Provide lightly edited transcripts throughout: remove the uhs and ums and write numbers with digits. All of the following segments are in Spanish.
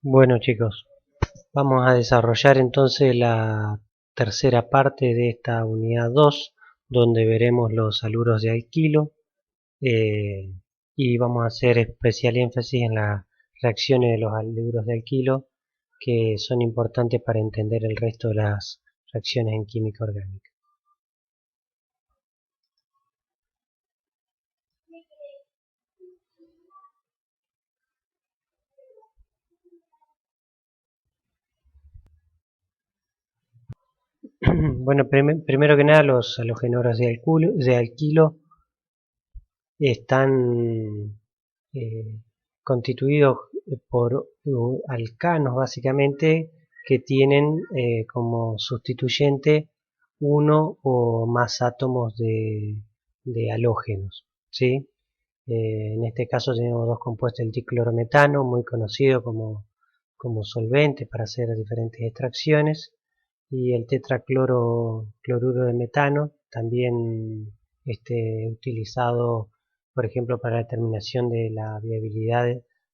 Bueno chicos, vamos a desarrollar entonces la tercera parte de esta unidad 2, donde veremos los haluros de alquilo eh, y vamos a hacer especial énfasis en las reacciones de los haluros de alquilo, que son importantes para entender el resto de las reacciones en química orgánica. Bueno, primero que nada, los halogenuros de alquilo están eh, constituidos por alcanos básicamente, que tienen como sustituyente uno o más átomos de halógenos, ¿sí? En este caso tenemos dos compuestos: el diclorometano, muy conocido como solvente para hacer diferentes extracciones, y el tetracloruro de metano, también utilizado, por ejemplo, para la determinación de la viabilidad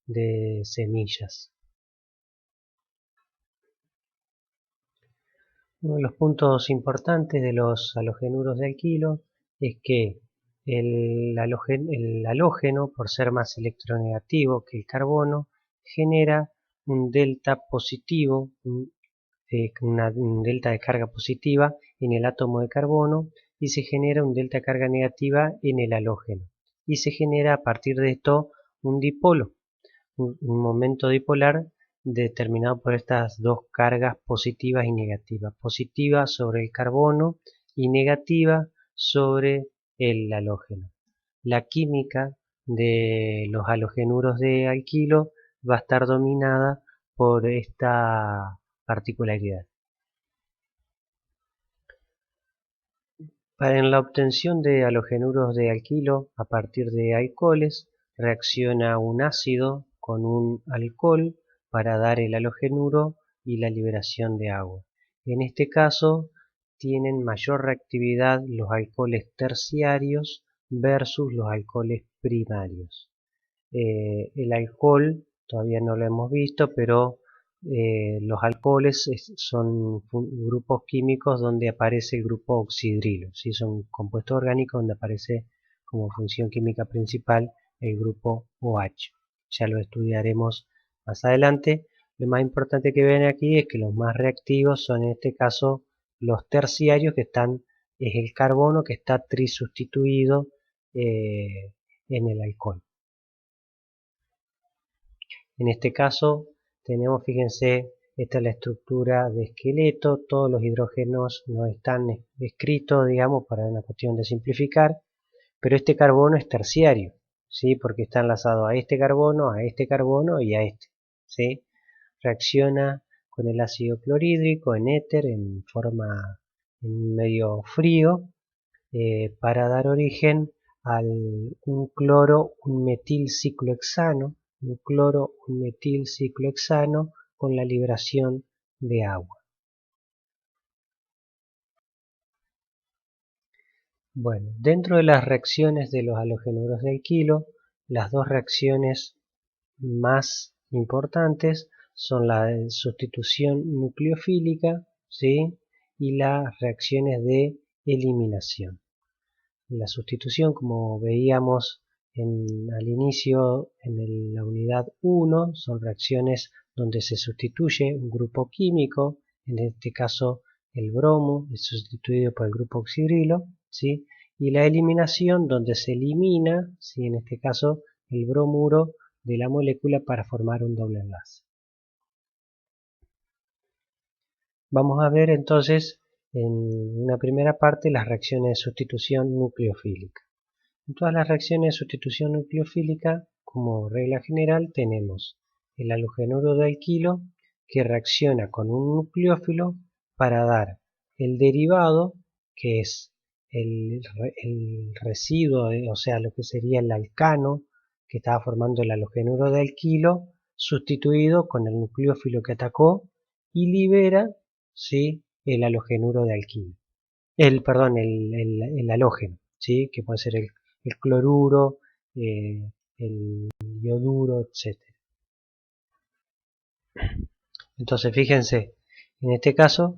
de semillas. Uno de los puntos importantes de los halogenuros de alquilo es que el halógeno, por ser más electronegativo que el carbono, genera un delta positivo, un delta de carga positiva en el átomo de carbono, y se genera un delta de carga negativa en el halógeno. Y se genera a partir de esto un dipolo, un momento dipolar determinado por estas dos cargas positivas y negativas. Positiva sobre el carbono y negativa sobre el halógeno. La química de los halogenuros de alquilo va a estar dominada por esta particularidad. En la obtención de halogenuros de alquilo a partir de alcoholes, reacciona un ácido con un alcohol para dar el halogenuro y la liberación de agua. En este caso, tienen mayor reactividad los alcoholes terciarios versus los alcoholes primarios. El alcohol todavía no lo hemos visto, pero los alcoholes son grupos químicos donde aparece el grupo oxidrilo, ¿sí? Son compuestos orgánicos donde aparece como función química principal el grupo OH. Ya lo estudiaremos más adelante. Lo más importante que ven aquí es que los más reactivos son en este caso los terciarios, que es el carbono que está trisustituido en el alcohol. En este caso tenemos, fíjense, esta es la estructura de esqueleto, todos los hidrógenos no están escritos, digamos, para una cuestión de simplificar, pero este carbono es terciario, ¿sí? Porque está enlazado a este carbono y a este, ¿sí? Reacciona con el ácido clorhídrico en éter en medio frío, para dar origen a un cloro, un metil ciclohexano, con la liberación de agua. Bueno, dentro de las reacciones de los halogenuros de alquilo, las dos reacciones más importantes son la de sustitución nucleofílica, ¿sí? Y las reacciones de eliminación. La sustitución, como veíamos al inicio en la unidad 1, son reacciones donde se sustituye un grupo químico, en este caso el bromo es sustituido por el grupo oxidrilo, ¿sí? Y la eliminación, donde se elimina, ¿sí? En este caso el bromuro de la molécula para formar un doble enlace. Vamos a ver entonces en una primera parte las reacciones de sustitución nucleofílica. En todas las reacciones de sustitución nucleofílica, como regla general, tenemos el halogenuro de alquilo, que reacciona con un nucleófilo para dar el derivado, que es el residuo, o sea, lo que sería el alcano que estaba formando el halogenuro de alquilo, sustituido con el nucleófilo que atacó, y libera, ¿sí?, el halogenuro de alquilo. Perdón, el halógeno, ¿sí?, que puede ser el cloruro, el yoduro, etc. Entonces fíjense, en este caso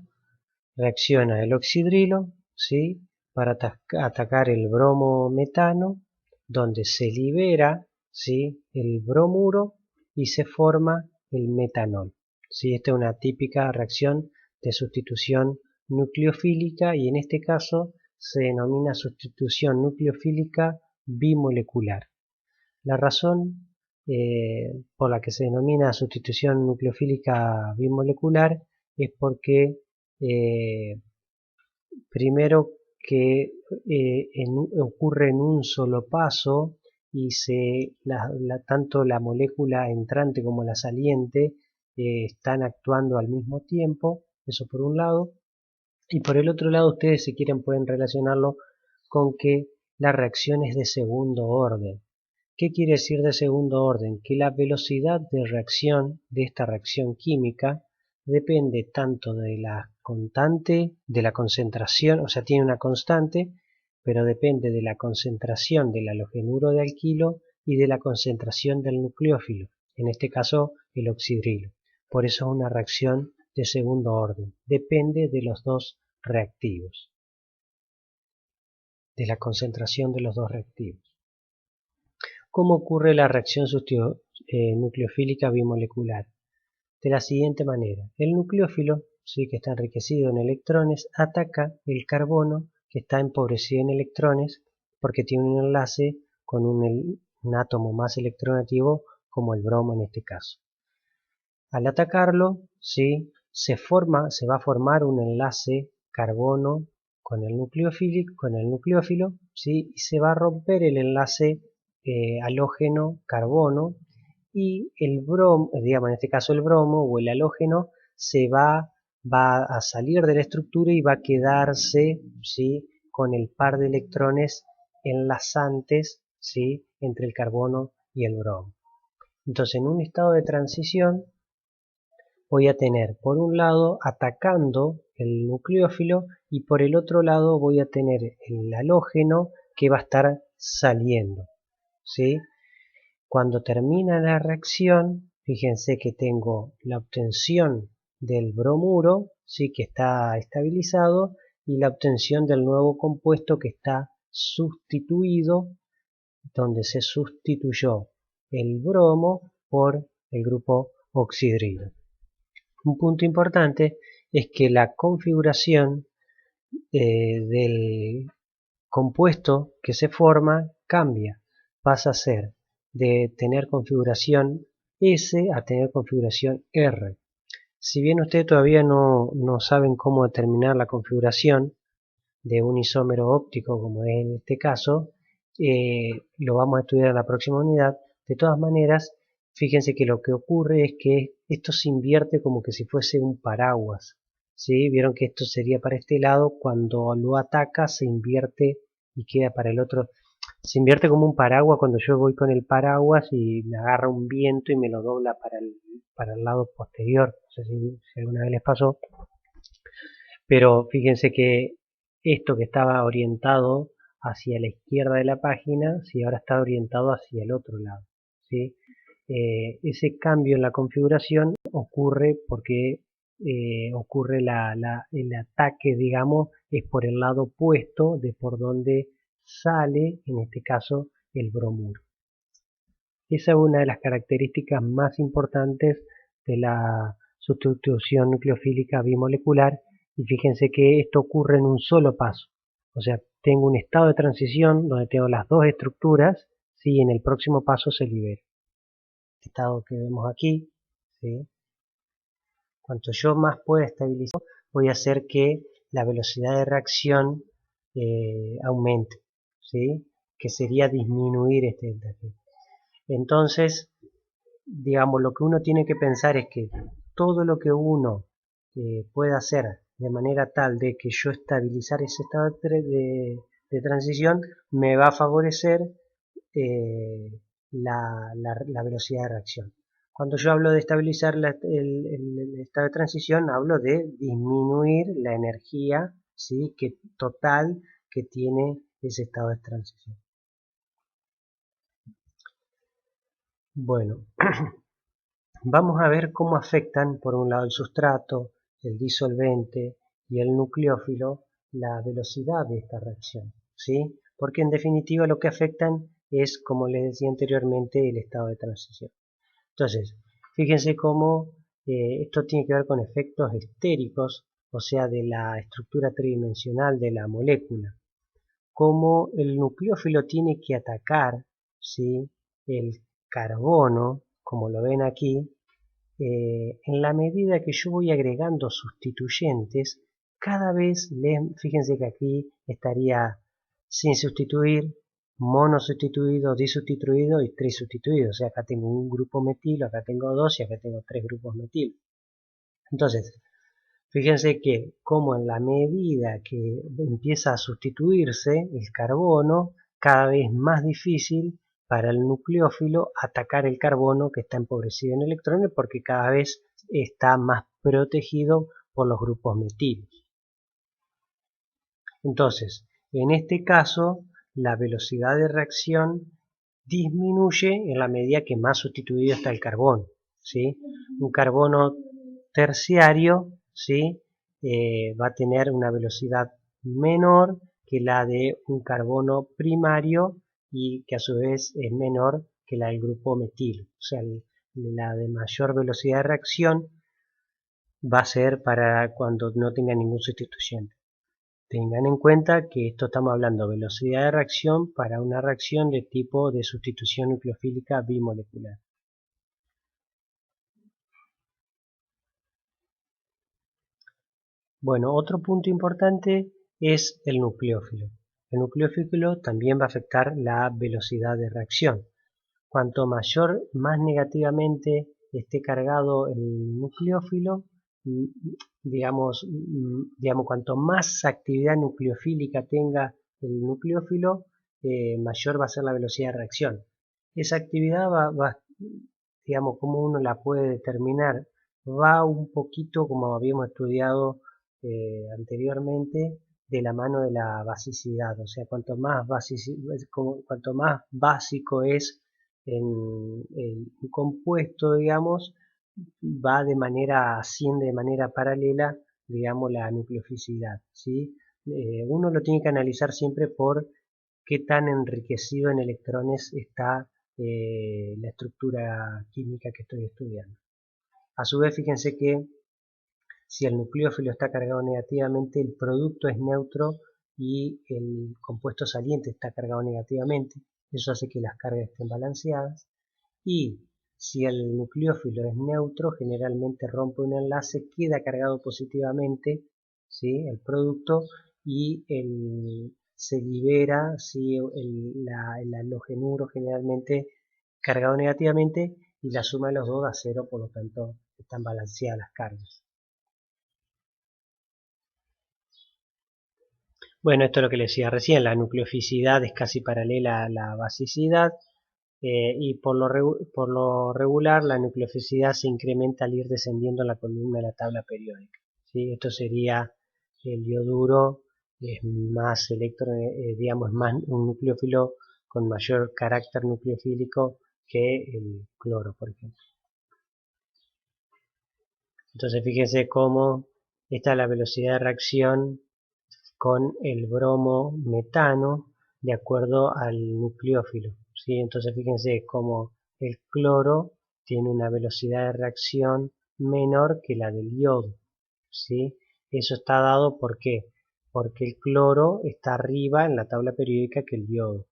reacciona el oxidrilo, ¿sí? Para atacar el bromometano, donde se libera, ¿sí? El bromuro y se forma el metanol, ¿sí? Esta es una típica reacción de sustitución nucleofílica y en este caso se denomina sustitución nucleofílica bimolecular. La razón por la que se denomina sustitución nucleofílica bimolecular es porque primero que ocurre en un solo paso y tanto la molécula entrante como la saliente están actuando al mismo tiempo, eso por un lado, y por el otro lado ustedes si quieren pueden relacionarlo con que la reacción es de segundo orden. ¿Qué quiere decir de segundo orden? Que la velocidad de reacción de esta reacción química depende tanto de la constante, de la concentración, o sea, tiene una constante, pero depende de la concentración del halogenuro de alquilo y de la concentración del nucleófilo, en este caso el oxidrilo. Por eso es una reacción de segundo orden, depende de los dos reactivos, de la concentración de los dos reactivos. ¿Cómo ocurre la reacción nucleofílica bimolecular? De la siguiente manera. El nucleófilo, sí, que está enriquecido en electrones, ataca el carbono que está empobrecido en electrones porque tiene un enlace con un átomo más electronegativo como el bromo en este caso. Al atacarlo, sí, se va a formar un enlace carbono con el nucleófilo, ¿sí? Y se va a romper el enlace halógeno carbono y el bromo, digamos en este caso el bromo o el halógeno va a salir de la estructura y va a quedarse, ¿sí? Con el par de electrones enlazantes, ¿sí? Entre el carbono y el bromo. Entonces en un estado de transición voy a tener por un lado atacando el nucleófilo y por el otro lado voy a tener el halógeno que va a estar saliendo, ¿sí? Cuando termina la reacción, fíjense que tengo la obtención del bromuro, ¿sí? Que está estabilizado, y la obtención del nuevo compuesto que está sustituido, donde se sustituyó el bromo por el grupo oxidrilo. Un punto importante es que la configuración del compuesto que se forma cambia, pasa a ser de tener configuración S a tener configuración R. Si bien ustedes todavía no saben cómo determinar la configuración de un isómero óptico como es en este caso, lo vamos a estudiar en la próxima unidad. De todas maneras, fíjense que lo que ocurre es que esto se invierte como que si fuese un paraguas, ¿sí? Vieron que esto sería para este lado, cuando lo ataca se invierte y queda para el otro. Se invierte como un paraguas cuando yo voy con el paraguas y me agarra un viento y me lo dobla para el lado posterior. No sé si alguna vez les pasó. Pero fíjense que esto que estaba orientado hacia la izquierda de la página, si ahora está orientado hacia el otro lado, ¿sí? Ese cambio en la configuración ocurre porque ocurre el ataque, digamos, es por el lado opuesto de por donde sale, en este caso, el bromuro. Esa es una de las características más importantes de la sustitución nucleofílica bimolecular, y fíjense que esto ocurre en un solo paso. O sea, tengo un estado de transición donde tengo las dos estructuras, ¿sí? En el próximo paso se libera. Este estado que vemos aquí, ¿sí? Cuanto yo más pueda estabilizar, voy a hacer que la velocidad de reacción aumente, ¿sí? Que sería disminuir este delta. Entonces, digamos, lo que uno tiene que pensar es que todo lo que uno pueda hacer de manera tal de que yo estabilizar ese estado de transición me va a favorecer la velocidad de reacción. Cuando yo hablo de estabilizar el estado de transición, hablo de disminuir la energía, ¿sí? Total que tiene ese estado de transición. Bueno, vamos a ver cómo afectan, por un lado, el sustrato, el disolvente y el nucleófilo, la velocidad de esta reacción, ¿sí? Porque en definitiva lo que afectan es, como les decía anteriormente, el estado de transición. Entonces, fíjense cómo esto tiene que ver con efectos estéricos, o sea, de la estructura tridimensional de la molécula. Cómo el nucleófilo tiene que atacar, ¿sí?, el carbono, como lo ven aquí, en la medida que yo voy agregando sustituyentes, cada vez, fíjense que aquí estaría sin sustituir, monosustituido, disustituido y trisustituido. O sea, acá tengo un grupo metilo, acá tengo dos y acá tengo tres grupos metilo. Entonces, fíjense que como en la medida que empieza a sustituirse el carbono, cada vez más difícil para el nucleófilo atacar el carbono que está empobrecido en electrones porque cada vez está más protegido por los grupos metilos. Entonces, en este caso, la velocidad de reacción disminuye en la medida que más sustituido está el carbono, ¿sí? Un carbono terciario, ¿sí?, va a tener una velocidad menor que la de un carbono primario y que a su vez es menor que la del grupo metilo. O sea, la de mayor velocidad de reacción va a ser para cuando no tenga ningún sustituyente. Tengan en cuenta que esto estamos hablando de velocidad de reacción para una reacción de tipo de sustitución nucleofílica bimolecular. Bueno, otro punto importante es el nucleófilo. El nucleófilo también va a afectar la velocidad de reacción. Cuanto mayor, más negativamente esté cargado el nucleófilo, digamos, cuanto más actividad nucleofílica tenga el nucleófilo, mayor va a ser la velocidad de reacción. Esa actividad digamos, ¿cómo uno la puede determinar? Va un poquito, como habíamos estudiado anteriormente, de la mano de la basicidad. O sea, cuanto más básico es en un compuesto, digamos, asciende de manera paralela, digamos, la nucleoficidad, ¿sí? Uno lo tiene que analizar siempre por qué tan enriquecido en electrones está la estructura química que estoy estudiando. A su vez, fíjense que si el nucleófilo está cargado negativamente, el producto es neutro y el compuesto saliente está cargado negativamente. Eso hace que las cargas estén balanceadas. Y si el nucleófilo es neutro, generalmente rompe un enlace, queda cargado positivamente, ¿sí?, el producto, y se libera, ¿sí?, el halogenuro generalmente cargado negativamente, y la suma de los dos da cero, por lo tanto están balanceadas las cargas. Bueno, esto es lo que les decía recién, la nucleoficidad es casi paralela a la basicidad. Y por lo regular la nucleoficidad se incrementa al ir descendiendo en la columna de la tabla periódica, ¿sí? Esto sería el yoduro, es más digamos, más un nucleófilo con mayor carácter nucleofílico que el cloro, por ejemplo. Entonces fíjense cómo esta es la velocidad de reacción con el bromo metano de acuerdo al nucleófilo, ¿sí? Entonces fíjense cómo el cloro tiene una velocidad de reacción menor que la del yodo, ¿sí? Eso está dado ¿por qué? Porque el cloro está arriba en la tabla periódica que el yodo,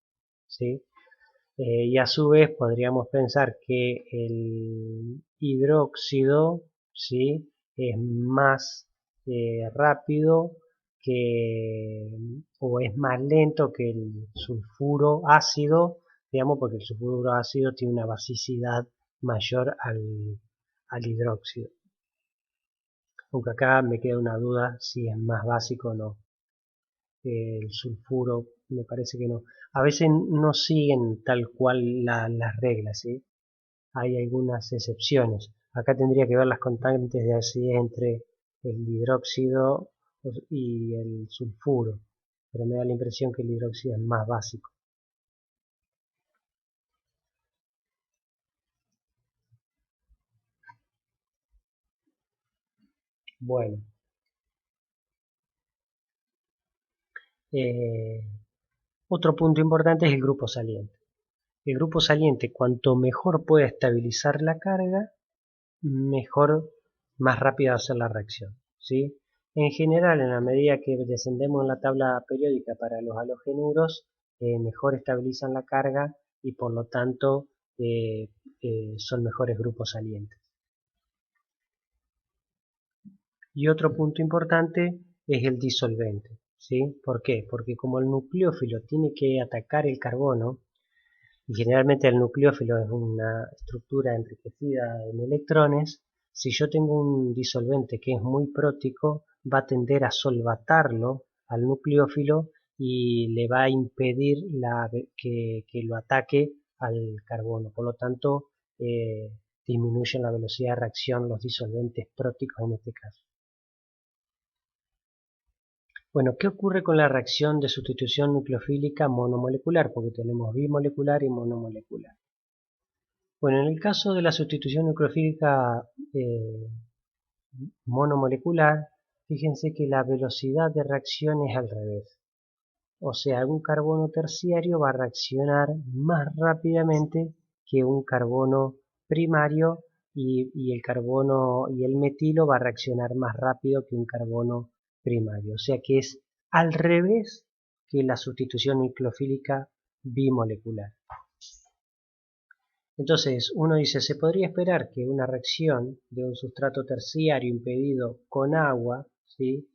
¿sí? Y a su vez podríamos pensar que el hidróxido, ¿sí?, es más rápido o es más lento que el sulfuro ácido, digamos, porque el sulfuro ácido tiene una basicidad mayor al hidróxido. Aunque acá me queda una duda si es más básico o no. El sulfuro, me parece que no. A veces no siguen tal cual las reglas, ¿sí? Hay algunas excepciones. Acá tendría que ver las constantes de acidez entre el hidróxido y el sulfuro, pero me da la impresión que el hidróxido es más básico. Bueno, eh, otro punto importante es el grupo saliente. El grupo saliente, cuanto mejor pueda estabilizar la carga, mejor, más rápida va a ser la reacción, ¿sí? En general, en la medida que descendemos en la tabla periódica para los halogenuros, mejor estabilizan la carga y por lo tanto son mejores grupos salientes. Y otro punto importante es el disolvente, ¿sí? ¿Por qué? Porque como el nucleófilo tiene que atacar el carbono, y generalmente el nucleófilo es una estructura enriquecida en electrones, si yo tengo un disolvente que es muy prótico, va a tender a solvatarlo al nucleófilo y le va a impedir que lo ataque al carbono. Por lo tanto, disminuyen la velocidad de reacción los disolventes próticos en este caso. Bueno, ¿qué ocurre con la reacción de sustitución nucleofílica monomolecular? Porque tenemos bimolecular y monomolecular. Bueno, en el caso de la sustitución nucleofílica eh, monomolecular, fíjense que la velocidad de reacción es al revés. O sea, un carbono terciario va a reaccionar más rápidamente que un carbono primario y el carbono y el metilo va a reaccionar más rápido que un carbono primario. O sea que es al revés que la sustitución nucleofílica bimolecular. Entonces, uno dice, se podría esperar que una reacción de un sustrato terciario impedido con agua, ¿sí?,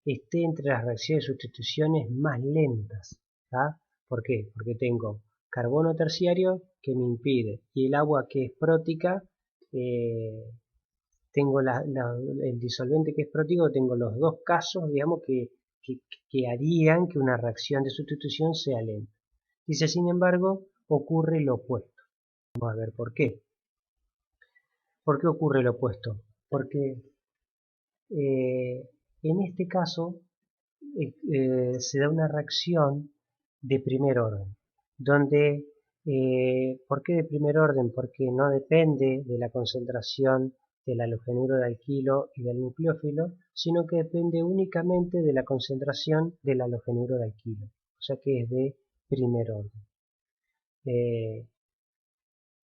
esté entre las reacciones de sustituciones más lentas. ¿Tá? ¿Por qué? Porque tengo carbono terciario que me impide y el agua que es prótica, tengo el disolvente que es prótico, tengo los dos casos, digamos, que harían que una reacción de sustitución sea lenta. Dice, sin embargo, ocurre lo opuesto. Vamos a ver por qué. ¿Por qué ocurre lo opuesto? Porque en este caso se da una reacción de primer orden, donde, ¿por qué de primer orden? Porque no depende de la concentración del halogenuro de alquilo y del nucleófilo, sino que depende únicamente de la concentración del halogenuro de alquilo, o sea que es de primer orden.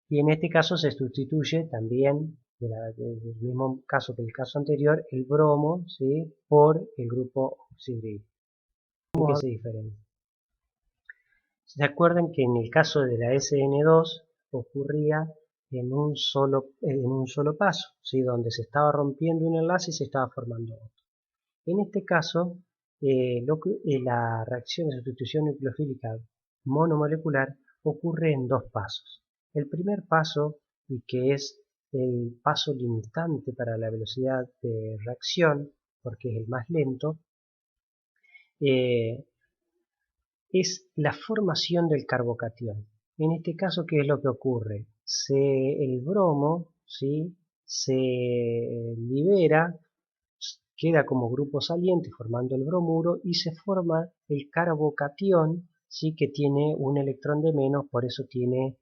Y en este caso se sustituye también, del mismo caso que el caso anterior, el bromo, ¿sí?, por el grupo oxidril. ¿En qué se diferencia? ¿Se acuerdan que en el caso de la SN2 ocurría en un solo paso, ¿sí?, donde se estaba rompiendo un enlace y se estaba formando otro? En este caso, la reacción de sustitución nucleofílica monomolecular ocurre en dos pasos. El primer paso, y que es el paso limitante para la velocidad de reacción, porque es el más lento, eh, es la formación del carbocatión. En este caso, ¿qué es lo que ocurre? El bromo, ¿sí?, se libera, queda como grupo saliente formando el bromuro y se forma el carbocatión, ¿sí?, que tiene un electrón de menos, por eso tiene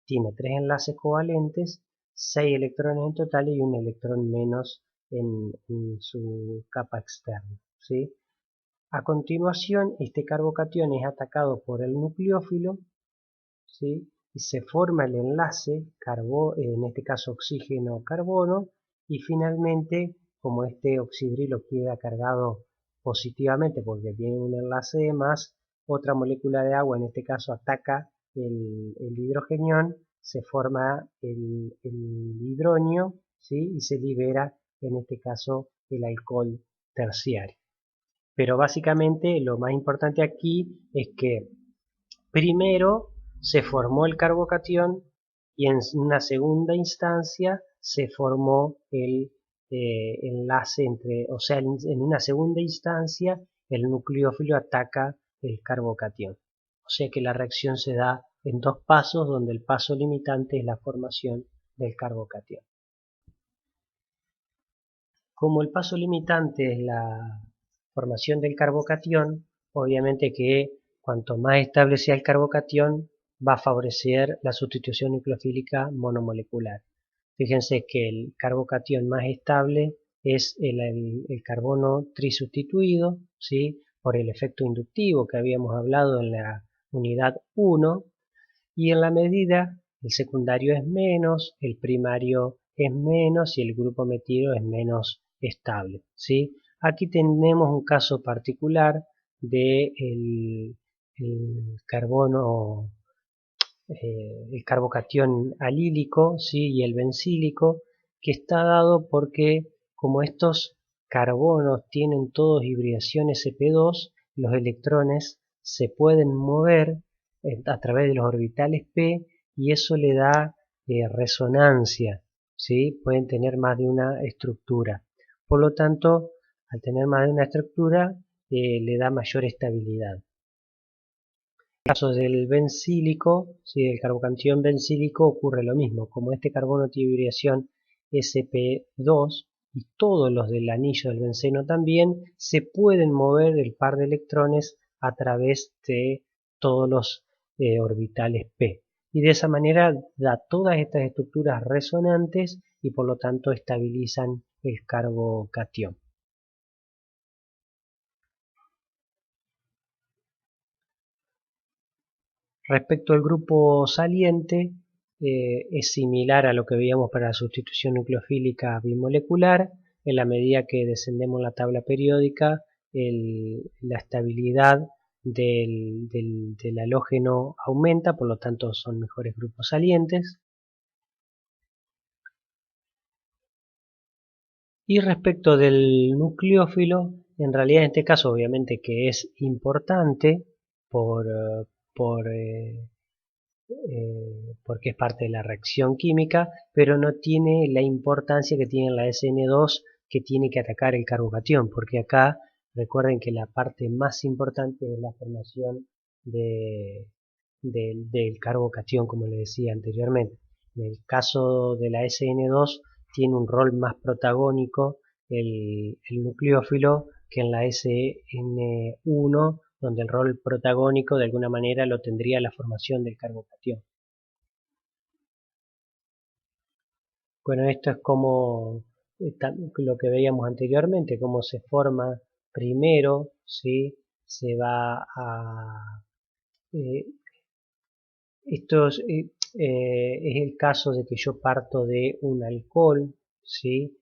3 enlaces covalentes, 6 electrones en total y un electrón menos en su capa externa, ¿sí? A continuación, este carbocatión es atacado por el nucleófilo, ¿sí?, y se forma el enlace, en este caso oxígeno-carbono, y finalmente, como este oxidrilo queda cargado positivamente porque tiene un enlace de más, otra molécula de agua, en este caso, ataca el hidrogenión, se forma el hidronio, ¿sí?, y se libera, en este caso, el alcohol terciario. Pero básicamente lo más importante aquí es que primero se formó el carbocatión y en una segunda instancia se formó el enlace o sea, en una segunda instancia el nucleófilo ataca el carbocatión. O sea que la reacción se da en dos pasos, donde el paso limitante es la formación del carbocatión. Como el paso limitante es la formación del carbocatión, obviamente que cuanto más estable sea el carbocatión, va a favorecer la sustitución nucleofílica monomolecular. Fíjense que el carbocatión más estable es el carbono trisustituido, ¿sí? Por el efecto inductivo que habíamos hablado en la unidad 1, y en la medida el secundario es menos, el primario es menos y el grupo metilo es menos estable, ¿sí? Aquí tenemos un caso particular de el carbono, el carbocatión alílico, ¿sí? Y el bencílico, que está dado porque como estos carbonos tienen todos hibridación sp2, los electrones se pueden mover a través de los orbitales p y eso le da resonancia, ¿sí? Pueden tener más de una estructura. Por lo tanto, al tener más de una estructura, le da mayor estabilidad. En el caso del bencílico, ¿sí? El carbocatión bencílico ocurre lo mismo. Como este carbono tiene hibridación sp2 y todos los del anillo del benceno también, se pueden mover el par de electrones a través de todos los orbitales p. Y de esa manera da todas estas estructuras resonantes y por lo tanto estabilizan el carbocatión. Respecto al grupo saliente, es similar a lo que veíamos para la sustitución nucleofílica bimolecular. En la medida que descendemos la tabla periódica, la estabilidad del halógeno aumenta, por lo tanto son mejores grupos salientes. Y respecto del nucleófilo, en realidad en este caso obviamente que es importante por, porque es parte de la reacción química, pero no tiene la importancia que tiene la SN2, que tiene que atacar el carbocatión, porque acá recuerden que la parte más importante es la formación del carbocatión, como les decía anteriormente. En el caso de la SN2 tiene un rol más protagónico el nucleófilo que en la SN1, donde el rol protagónico de alguna manera lo tendría la formación del carbocatión. Bueno, esto es como lo que veíamos anteriormente, cómo se forma primero, ¿sí? Se va a... Eh, esto es el caso de que yo parto de un alcohol, ¿sí?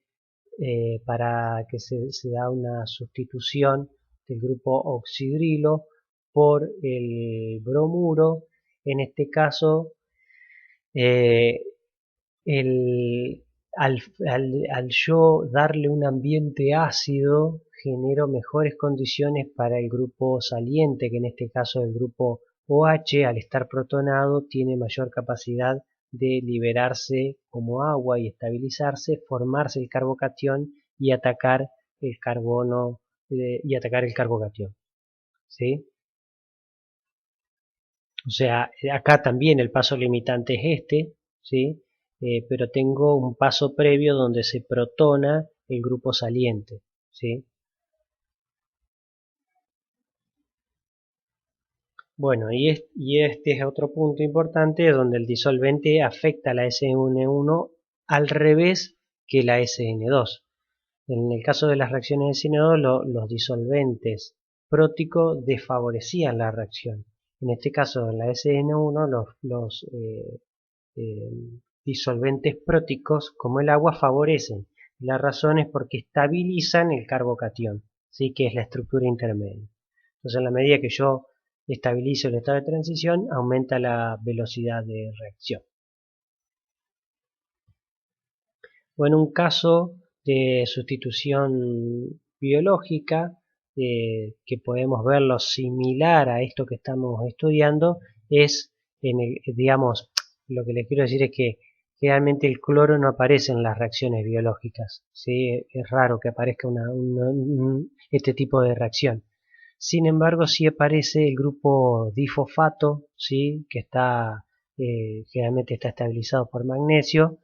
Para que se da una sustitución del grupo oxidrilo por el bromuro. En este caso, eh, el, al yo darle un ambiente ácido, genero mejores condiciones para el grupo saliente, que en este caso el grupo OH, al estar protonado, tiene mayor capacidad de liberarse como agua y estabilizarse, formarse el carbocatión y atacar el carbono y atacar el carbocatión, ¿sí? O sea, acá también el paso limitante es este, ¿sí? Pero tengo un paso previo donde se protona el grupo saliente, ¿sí? Bueno, y este es otro punto importante donde el disolvente afecta a la SN1 al revés que la SN2. En el caso de las reacciones de SN2, los disolventes próticos desfavorecían la reacción. En este caso, en la SN1, los eh, disolventes próticos como el agua favorecen. La razón es porque estabilizan el carbocatión, ¿sí? Que es la estructura intermedia. Entonces, en la medida que yo estabilizo el estado de transición, aumenta la velocidad de reacción. O en un caso de sustitución biológica, que podemos verlo similar a esto que estamos estudiando, es digamos, lo que les quiero decir es que generalmente el cloro no aparece en las reacciones biológicas, ¿sí? Es raro que aparezca este tipo de reacción. Sin embargo, sí aparece el grupo difosfato, ¿sí? Que generalmente está estabilizado por magnesio,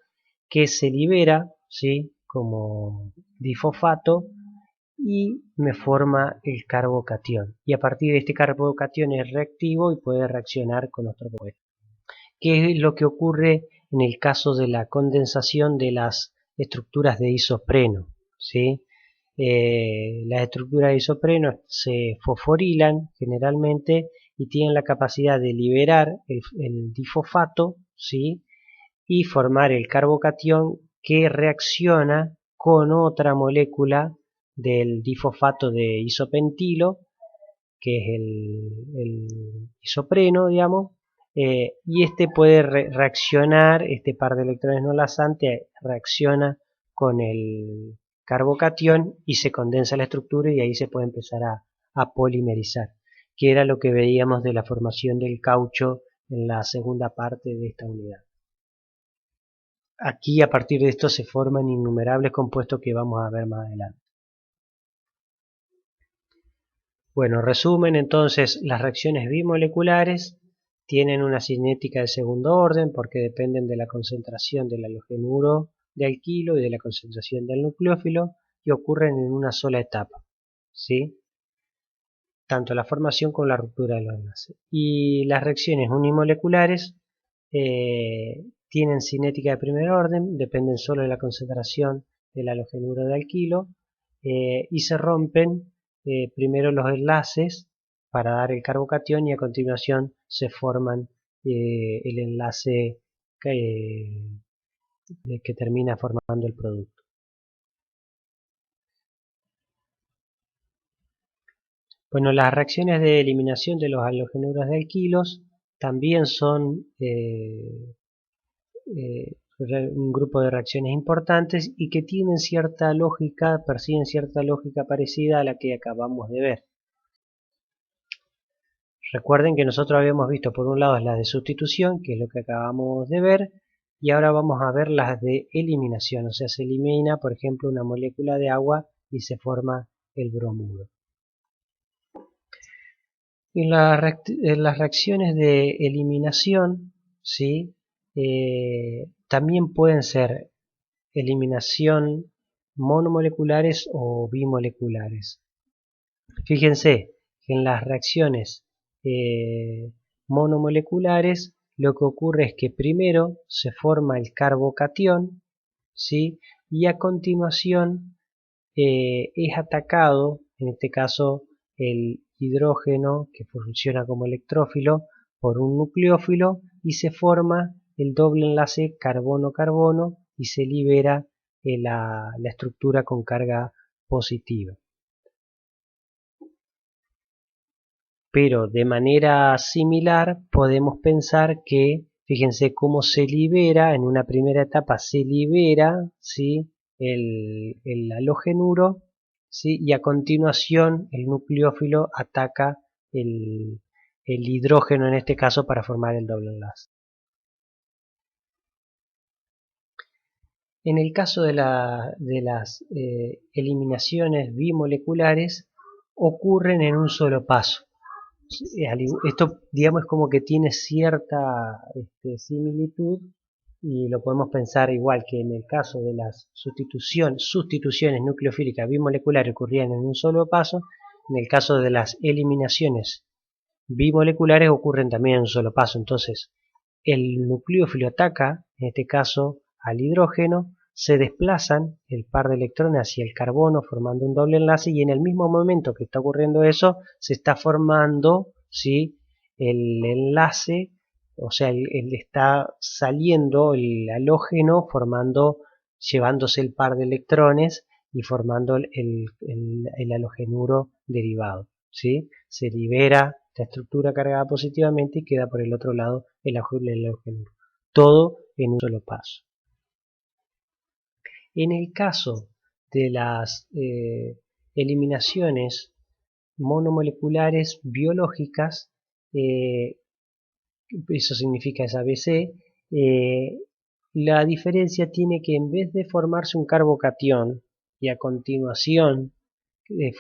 que se libera, ¿sí? Como difosfato y me forma el carbocatión. Y a partir de este carbocatión es reactivo y puede reaccionar con otro compuesto. ¿Qué es lo que ocurre en el caso de la condensación de las estructuras de isopreno? ¿sí? Las estructuras de isopreno se fosforilan generalmente y tienen la capacidad de liberar el difosfato, ¿sí? Y formar el carbocatión que reacciona con otra molécula del difosfato de isopentilo, que es el isopreno, digamos, y este puede reaccionar, este par de electrones no lazantes reacciona con el carbocatión y se condensa la estructura y ahí se puede empezar a polimerizar, que era lo que veíamos de la formación del caucho en la segunda parte de esta unidad. Aquí a partir de esto se forman innumerables compuestos que vamos a ver más adelante. Bueno, resumen entonces, las reacciones bimoleculares tienen una cinética de segundo orden porque dependen de la concentración del halogenuro de alquilo y de la concentración del nucleófilo y ocurren en una sola etapa, ¿sí? Tanto la formación como la ruptura de los enlaces. Y las reacciones unimoleculares tienen cinética de primer orden, dependen solo de la concentración del halogenuro de alquilo y se rompen primero los enlaces para dar el carbocatión y a continuación se forman el enlace que termina formando el producto. Bueno, las reacciones de eliminación de los halogenuros de alquilos también son un grupo de reacciones importantes y que tienen cierta lógica, persiguen cierta lógica parecida a la que acabamos de ver. Recuerden que nosotros habíamos visto por un lado las de sustitución, que es lo que acabamos de ver, y ahora vamos a ver las de eliminación, o sea, se elimina, por ejemplo, una molécula de agua y se forma el bromuro. En las reacciones de eliminación, ¿sí? También pueden ser eliminación monomoleculares o bimoleculares. Fíjense que en las reacciones monomoleculares lo que ocurre es que primero se forma el carbocatión, ¿sí? Y a continuación es atacado, en este caso el hidrógeno que funciona como electrófilo, por un nucleófilo y se forma el doble enlace carbono-carbono y se libera la estructura con carga positiva. Pero de manera similar podemos pensar que, fíjense cómo se libera, en una primera etapa se libera, ¿sí? el halogenuro, ¿sí? Y a continuación el nucleófilo ataca el hidrógeno en este caso para formar el doble enlace. En el caso de las eliminaciones bimoleculares ocurren en un solo paso. Esto, digamos, es como que tiene cierta similitud y lo podemos pensar igual que en el caso de las sustituciones nucleofílicas bimoleculares ocurrían en un solo paso, en el caso de las eliminaciones bimoleculares ocurren también en un solo paso. Entonces, el nucleófilo ataca, en este caso, al hidrógeno, se desplazan el par de electrones hacia el carbono formando un doble enlace y en el mismo momento que está ocurriendo eso, se está formando, ¿sí? el enlace, o sea, está saliendo el halógeno formando, llevándose el par de electrones y formando el halogenuro derivado, ¿sí? Se libera la estructura cargada positivamente y queda por el otro lado el halogenuro. Todo en un solo paso. En el caso de las eliminaciones monomoleculares biológicas, eso significa SABC, la diferencia tiene que en vez de formarse un carbocatión y a continuación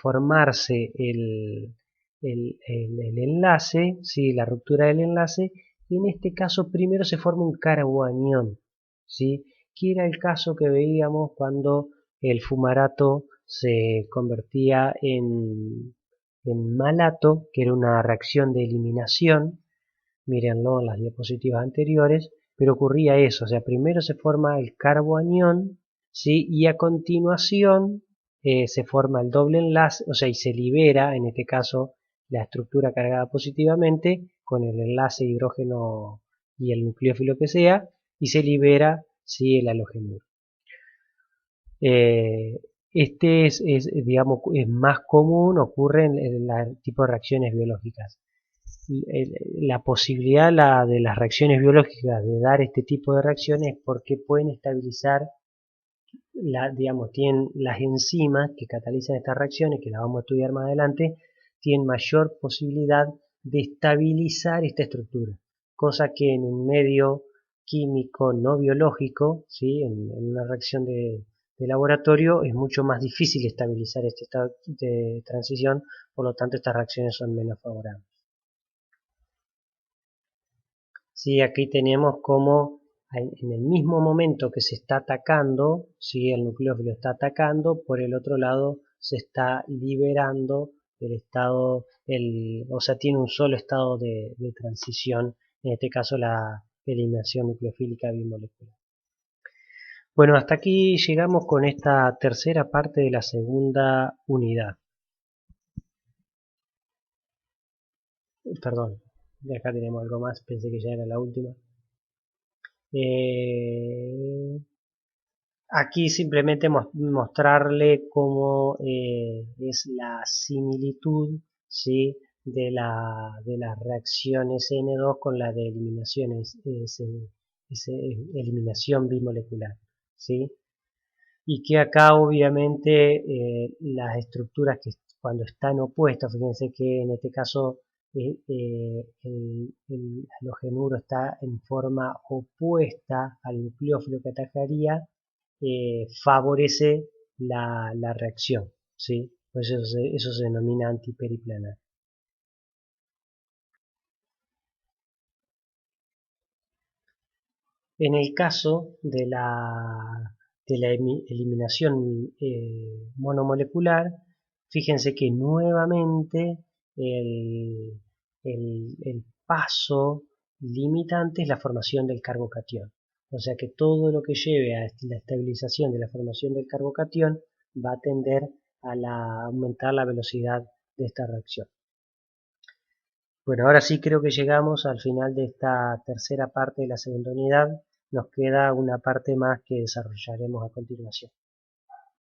formarse el enlace, ¿sí? La ruptura del enlace, en este caso primero se forma un carboanión, ¿sí? Que era el caso que veíamos cuando el fumarato se convertía en malato, que era una reacción de eliminación, mírenlo en las diapositivas anteriores, pero ocurría eso, o sea, primero se forma el carboanión, ¿sí? Y a continuación se forma el doble enlace, o sea, y se libera, en este caso, la estructura cargada positivamente con el enlace hidrógeno y el nucleófilo que sea, y se libera, sí, el halogenuro. Este digamos, es más común, ocurre en el tipo de reacciones biológicas. La posibilidad de las reacciones biológicas de dar este tipo de reacciones es porque pueden estabilizar, digamos, tienen las enzimas que catalizan estas reacciones, que las vamos a estudiar más adelante, tienen mayor posibilidad de estabilizar esta estructura, cosa que en un medio químico no biológico, ¿sí? En una reacción de laboratorio es mucho más difícil estabilizar este estado de transición, por lo tanto estas reacciones son menos favorables. Sí, aquí tenemos como en el mismo momento que se está atacando, sí, el nucleófilo está atacando, por el otro lado se está liberando el estado, o sea, tiene un solo estado de transición, en este caso la eliminación nucleofílica bimolecular. Bueno, hasta aquí llegamos con esta tercera parte de la segunda unidad. Perdón, de acá tenemos algo más, pensé que ya era la última. Aquí simplemente mostrarle cómo es la similitud, ¿sí? de las reacciones N2 con la de eliminación bimolecular, ¿sí? Y que acá obviamente las estructuras que cuando están opuestas, fíjense que en este caso el halogenuro está en forma opuesta al nucleófilo que atacaría, favorece la reacción, ¿sí? Pues eso se denomina antiperiplanar. En el caso de la eliminación monomolecular, fíjense que nuevamente el, el paso limitante es la formación del carbocatión. O sea que todo lo que lleve a la estabilización de la formación del carbocatión va a tender a aumentar la velocidad de esta reacción. Bueno, ahora sí creo que llegamos al final de esta tercera parte de la segunda unidad. Nos queda una parte más que desarrollaremos a continuación.